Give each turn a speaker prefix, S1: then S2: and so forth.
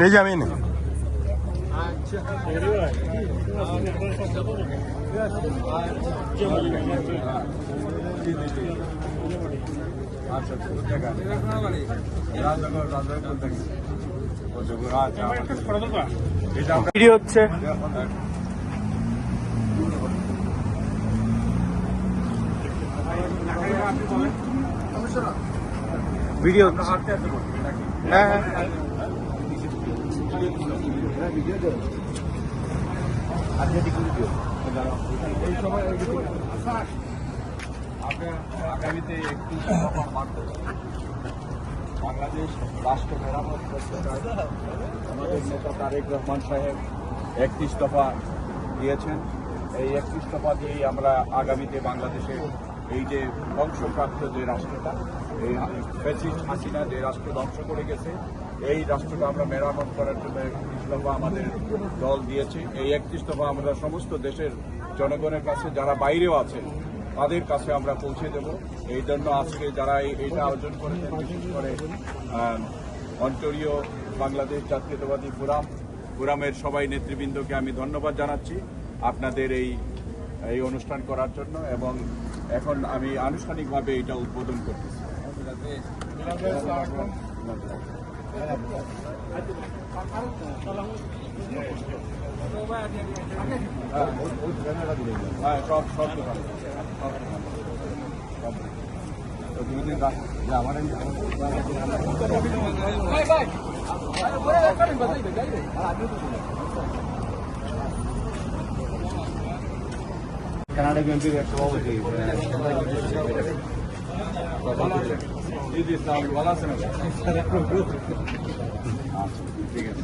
S1: এই যে আমি না ভিডিও হচ্ছে ভিডিও হ্যাঁ হ্যাঁ
S2: আগামীতে একটি বাংলাদেশ রাষ্ট্র মেরামত করতে চায়। আমাদের নেতা তারেক রহমান সাহেব 31 দফা দিয়েছেন। এই 31 দফা দিয়েই আমরা আগামীতে বাংলাদেশের এই যে ধ্বংসপ্রাপ্ত যে রাষ্ট্রটা, এই ফ্যাসিস্ট হাসিনা যে রাষ্ট্র ধ্বংস করে গেছে, এই রাষ্ট্রটা আমরা মেরামত করার জন্য 31 দফা আমাদের দল দিয়েছে। এই 31 দফা আমরা সমস্ত দেশের জনগণের কাছে, যারা বাইরেও আছেন তাদের কাছে আমরা পৌঁছে দেব। এই জন্য আজকে যারা এইটা আয়োজন করেছেন, বিশেষ করে অন্টারিও বাংলাদেশ জাতীয়তাবাদী ফোরামের সবাই নেতৃবৃন্দকে আমি ধন্যবাদ জানাচ্ছি আপনাদের এই অনুষ্ঠান করার জন্য। এবং এখন আমি আনুষ্ঠানিকভাবে এটা উদ্বোধন করতেছি। হ্যাঁ, সব দোকান কানাডা বিএনপির একটা সভাপতি ভালো আছেন? আচ্ছা, ঠিক আছে।